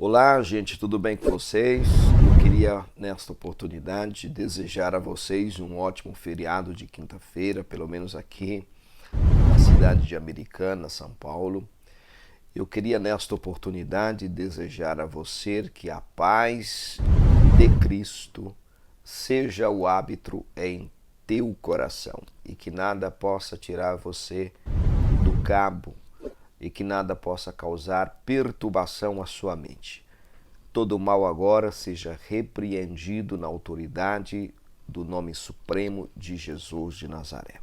Olá, gente, tudo bem com vocês? Eu queria, nesta oportunidade, desejar a vocês um ótimo feriado de quinta-feira, pelo menos aqui na cidade de Americana, São Paulo. Eu queria, nesta oportunidade, desejar a você que a paz de Cristo seja o árbitro em teu coração e que nada possa tirar você do cabo e que nada possa causar perturbação à sua mente. Todo mal agora seja repreendido na autoridade do nome supremo de Jesus de Nazaré.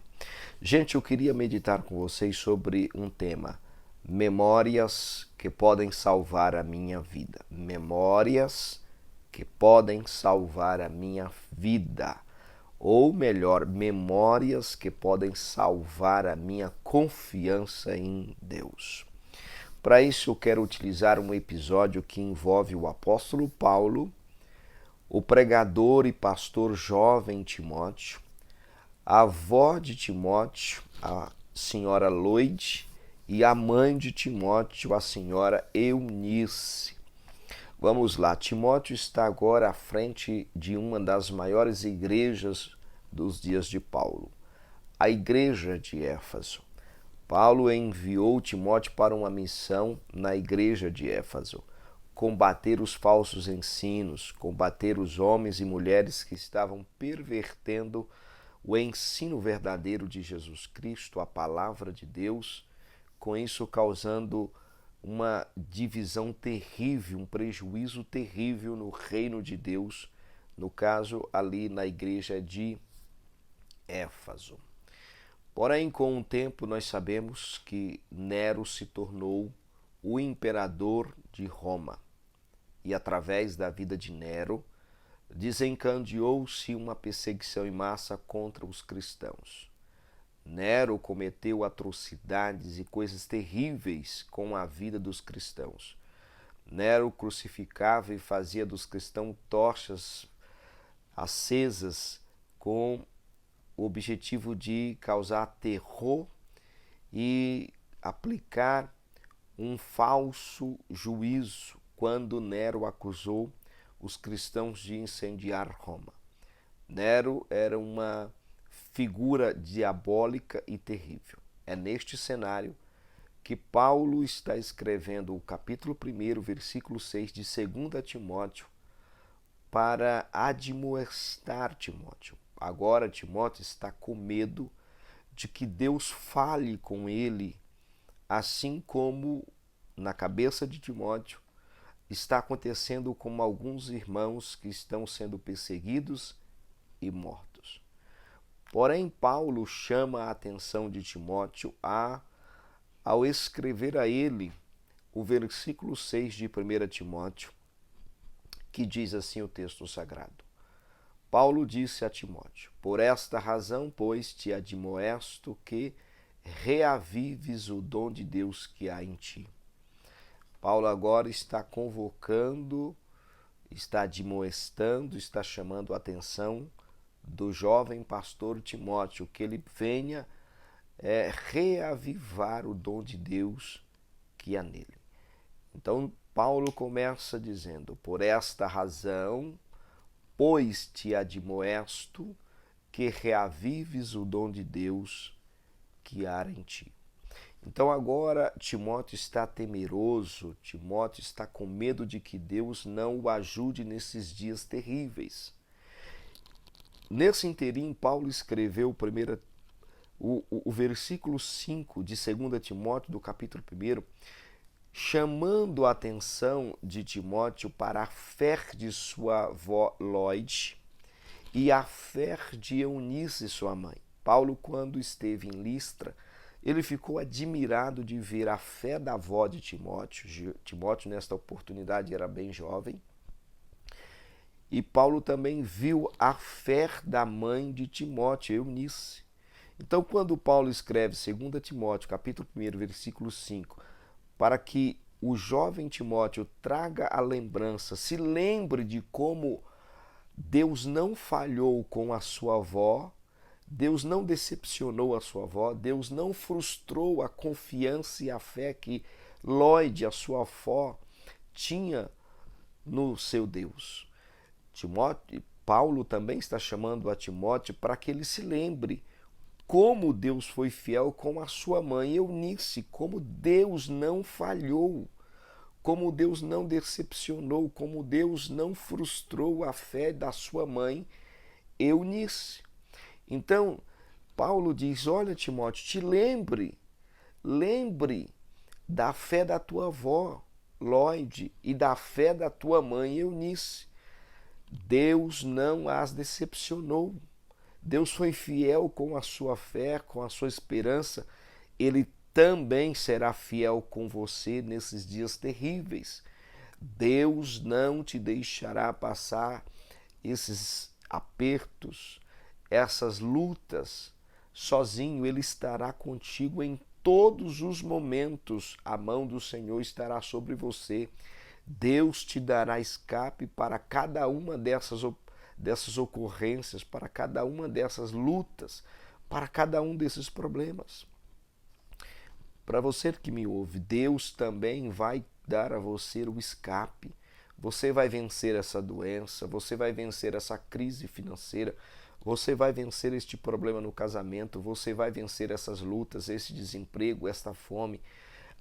Gente, eu queria meditar com vocês sobre um tema: memórias que podem salvar a minha vida. Memórias que podem salvar a minha vida. Ou melhor, memórias que podem salvar a minha confiança em Deus. Para isso, eu quero utilizar um episódio que envolve o apóstolo Paulo, o pregador e pastor jovem Timóteo, a avó de Timóteo, a senhora Loide, e a mãe de Timóteo, a senhora Eunice. Vamos lá, Timóteo está agora à frente de uma das maiores igrejas dos dias de Paulo, a igreja de Éfeso. Paulo enviou Timóteo para uma missão na igreja de Éfeso, combater os falsos ensinos, combater os homens e mulheres que estavam pervertendo o ensino verdadeiro de Jesus Cristo, a palavra de Deus, com isso causando uma divisão terrível, um prejuízo terrível no reino de Deus, no caso ali na igreja de Éfeso. Porém, com o tempo, nós sabemos que Nero se tornou o imperador de Roma. E através da vida de Nero, desencadeou-se uma perseguição em massa contra os cristãos. Nero cometeu atrocidades e coisas terríveis com a vida dos cristãos. Nero crucificava e fazia dos cristãos tochas acesas com o objetivo de causar terror e aplicar um falso juízo quando Nero acusou os cristãos de incendiar Roma. Nero era uma figura diabólica e terrível. É neste cenário que Paulo está escrevendo o capítulo 1, versículo 6 de 2 Timóteo para admoestar Timóteo. Agora Timóteo está com medo de que Deus fale com ele, assim como na cabeça de Timóteo está acontecendo com alguns irmãos que estão sendo perseguidos e mortos. Porém, Paulo chama a atenção de Timóteo ao escrever a ele o versículo 6 de 1 Timóteo, que diz assim o texto sagrado. Paulo disse a Timóteo: por esta razão, pois, te admoesto que reavives o dom de Deus que há em ti. Paulo agora está convocando, está admoestando, está chamando a atenção do jovem pastor Timóteo, que ele venha reavivar o dom de Deus que há nele. Então, Paulo começa dizendo: por esta razão, pois te admoesto que reavives o dom de Deus que há em ti. Então agora Timóteo está temeroso, Timóteo está com medo de que Deus não o ajude nesses dias terríveis. Nesse interim, Paulo escreveu o versículo 5 de 2 Timóteo, do capítulo 1, chamando a atenção de Timóteo para a fé de sua avó Loide e a fé de Eunice, sua mãe. Paulo, quando esteve em Listra, ele ficou admirado de ver a fé da avó de Timóteo. Timóteo, nesta oportunidade, era bem jovem. E Paulo também viu a fé da mãe de Timóteo, Eunice. Então, quando Paulo escreve 2 Timóteo, capítulo 1, versículo 5, para que o jovem Timóteo traga a lembrança, se lembre de como Deus não falhou com a sua avó, Deus não decepcionou a sua avó, Deus não frustrou a confiança e a fé que Loide, a sua avó, tinha no seu Deus. Paulo também está chamando a Timóteo para que ele se lembre como Deus foi fiel com a sua mãe Eunice, como Deus não falhou, como Deus não decepcionou, como Deus não frustrou a fé da sua mãe Eunice. Então, Paulo diz, olha Timóteo, lembre da fé da tua avó Lloyd e da fé da tua mãe Eunice. Deus não as decepcionou. Deus foi fiel com a sua fé, com a sua esperança. Ele também será fiel com você nesses dias terríveis. Deus não te deixará passar esses apertos, essas lutas sozinho. Ele estará contigo em todos os momentos. A mão do Senhor estará sobre você. Deus te dará escape para cada uma dessas ocorrências, para cada uma dessas lutas, para cada um desses problemas. Para você que me ouve, Deus também vai dar a você o escape. Você vai vencer essa doença, você vai vencer essa crise financeira, você vai vencer este problema no casamento, você vai vencer essas lutas, esse desemprego, esta fome.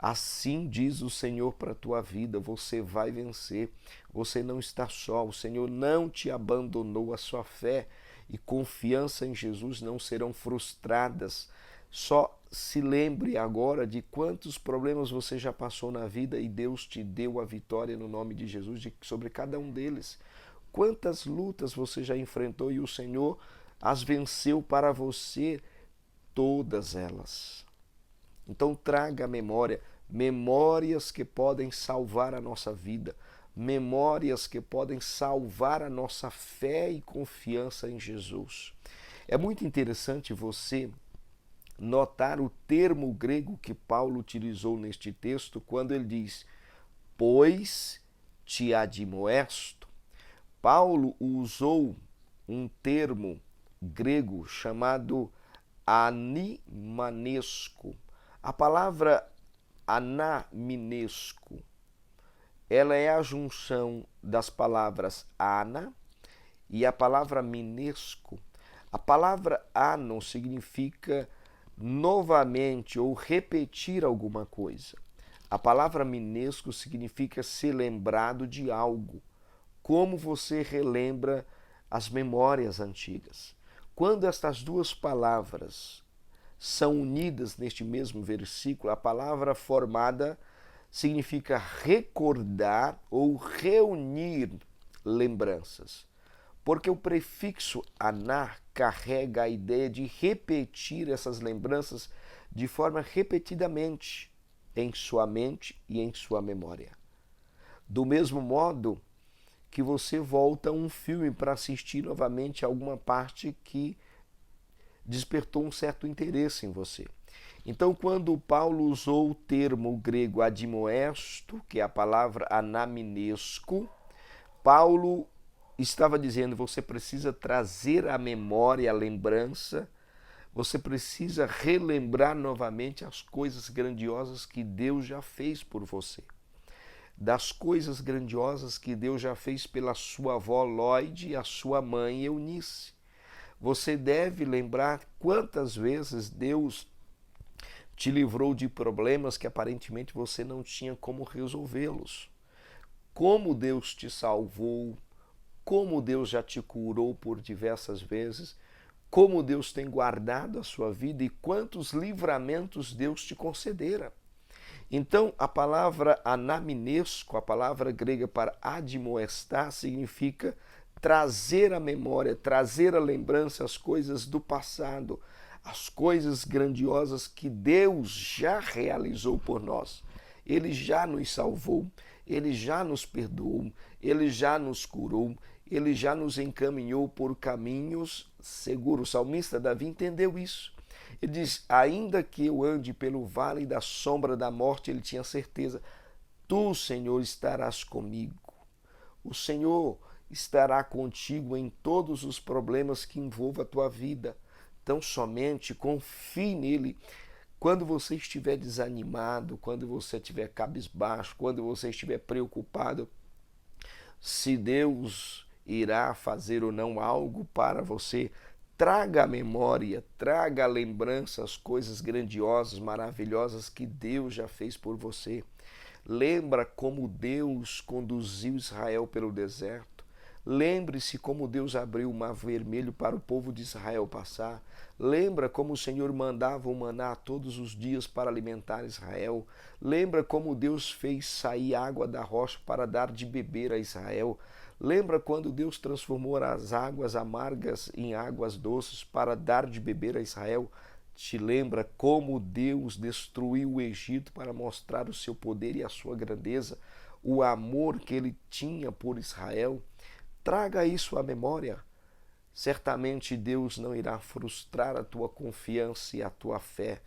Assim diz o Senhor para a tua vida, você vai vencer, você não está só, o Senhor não te abandonou, a sua fé e confiança em Jesus não serão frustradas. Só se lembre agora de quantos problemas você já passou na vida e Deus te deu a vitória no nome de Jesus sobre cada um deles. Quantas lutas você já enfrentou e o Senhor as venceu para você, todas elas. Então traga à memória, memórias que podem salvar a nossa vida, memórias que podem salvar a nossa fé e confiança em Jesus. É muito interessante você notar o termo grego que Paulo utilizou neste texto quando ele diz, pois te admoesto. Paulo usou um termo grego chamado animanesco. A palavra anaminesco, ela é a junção das palavras ana e a palavra minesco. A palavra ano significa novamente ou repetir alguma coisa. A palavra minesco significa ser lembrado de algo, como você relembra as memórias antigas. Quando estas duas palavras são unidas neste mesmo versículo, a palavra formada significa recordar ou reunir lembranças. Porque o prefixo anar carrega a ideia de repetir essas lembranças de forma repetidamente em sua mente e em sua memória. Do mesmo modo que você volta a um filme para assistir novamente alguma parte que despertou um certo interesse em você. Então, quando Paulo usou o termo grego admoesto, que é a palavra anaminesco, Paulo estava dizendo, você precisa trazer à memória, a lembrança, você precisa relembrar novamente as coisas grandiosas que Deus já fez por você. Das coisas grandiosas que Deus já fez pela sua avó Lloyd e a sua mãe Eunice. Você deve lembrar quantas vezes Deus te livrou de problemas que aparentemente você não tinha como resolvê-los. Como Deus te salvou, como Deus já te curou por diversas vezes, como Deus tem guardado a sua vida e quantos livramentos Deus te concedera. Então, a palavra anaminesco, a palavra grega para admoestar, significa trazer à memória, trazer à lembrança as coisas do passado, as coisas grandiosas que Deus já realizou por nós. Ele já nos salvou, Ele já nos perdoou, Ele já nos curou, Ele já nos encaminhou por caminhos seguros. O salmista Davi entendeu isso. Ele diz, ainda que eu ande pelo vale da sombra da morte, ele tinha certeza, tu, Senhor, estarás comigo. O Senhor estará contigo em todos os problemas que envolvam a tua vida. Então, somente confie nele. Quando você estiver desanimado, quando você estiver cabisbaixo, quando você estiver preocupado, se Deus irá fazer ou não algo para você. Traga à memória, traga à lembrança as coisas grandiosas, maravilhosas que Deus já fez por você. Lembra como Deus conduziu Israel pelo deserto. Lembre-se como Deus abriu o mar vermelho para o povo de Israel passar. Lembra como o Senhor mandava o maná todos os dias para alimentar Israel. Lembra como Deus fez sair água da rocha para dar de beber a Israel. Lembra quando Deus transformou as águas amargas em águas doces para dar de beber a Israel? Te lembra como Deus destruiu o Egito para mostrar o seu poder e a sua grandeza, o amor que ele tinha por Israel? Traga isso à memória. Certamente Deus não irá frustrar a tua confiança e a tua fé.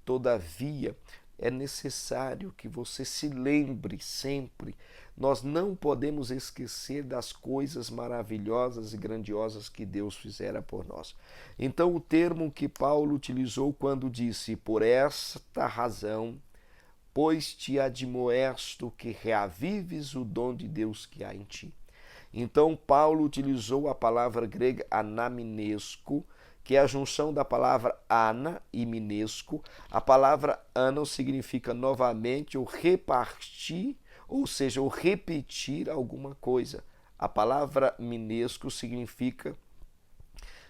Todavia, é necessário que você se lembre sempre. Nós não podemos esquecer das coisas maravilhosas e grandiosas que Deus fizera por nós. Então, o termo que Paulo utilizou quando disse: por esta razão, pois te admoesto que reavives o dom de Deus que há em ti. Então, Paulo utilizou a palavra grega anamnesco, que é a junção da palavra ana e minesco. A palavra ana significa novamente ou repartir, ou seja, ou repetir alguma coisa. A palavra minesco significa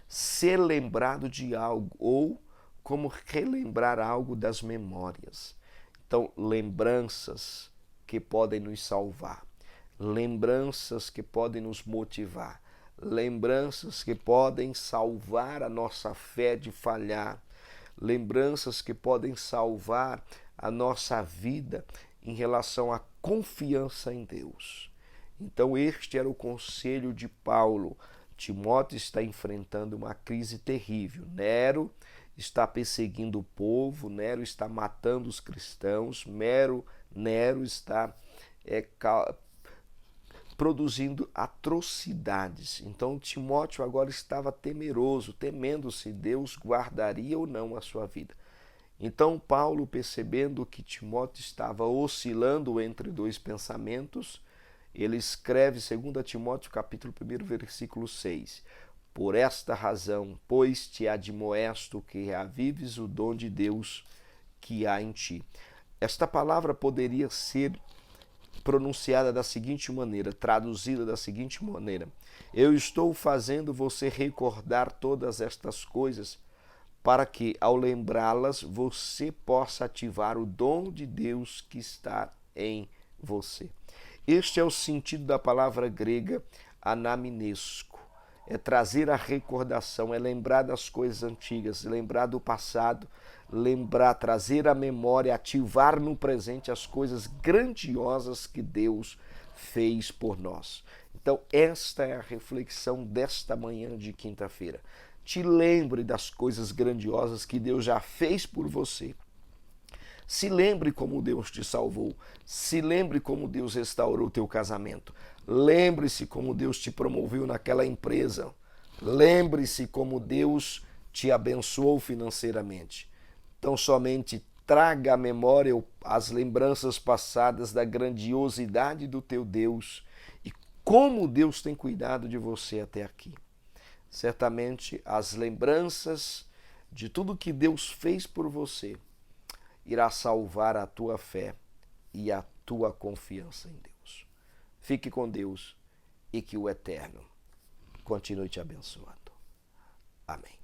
ser lembrado de algo ou como relembrar algo das memórias. Então, lembranças que podem nos salvar, lembranças que podem nos motivar, lembranças que podem salvar a nossa fé de falhar, lembranças que podem salvar a nossa vida em relação à confiança em Deus. Então, este era o conselho de Paulo. Timóteo está enfrentando uma crise terrível. Nero está perseguindo o povo, Nero está matando os cristãos, Nero está produzindo atrocidades. Então Timóteo agora estava temeroso, temendo se Deus guardaria ou não a sua vida. Então Paulo, percebendo que Timóteo estava oscilando entre dois pensamentos, ele escreve 2 Timóteo capítulo 1, versículo 6. Por esta razão, pois te admoesto que reavives o dom de Deus que há em ti. Esta palavra poderia ser pronunciada da seguinte maneira, traduzida da seguinte maneira: eu estou fazendo você recordar todas estas coisas para que, ao lembrá-las, você possa ativar o dom de Deus que está em você. Este é o sentido da palavra grega anamnesco. É trazer a recordação, é lembrar das coisas antigas, lembrar do passado, trazer a memória, ativar no presente as coisas grandiosas que Deus fez por nós. Então, esta é a reflexão desta manhã de quinta-feira. Te lembre das coisas grandiosas que Deus já fez por você. Se lembre como Deus te salvou. Se lembre como Deus restaurou o teu casamento. Lembre-se como Deus te promoveu naquela empresa. Lembre-se como Deus te abençoou financeiramente. Então, somente traga à memória as lembranças passadas da grandiosidade do teu Deus e como Deus tem cuidado de você até aqui. Certamente, as lembranças de tudo que Deus fez por você irá salvar a tua fé e a tua confiança em Deus. Fique com Deus e que o Eterno continue te abençoando. Amém.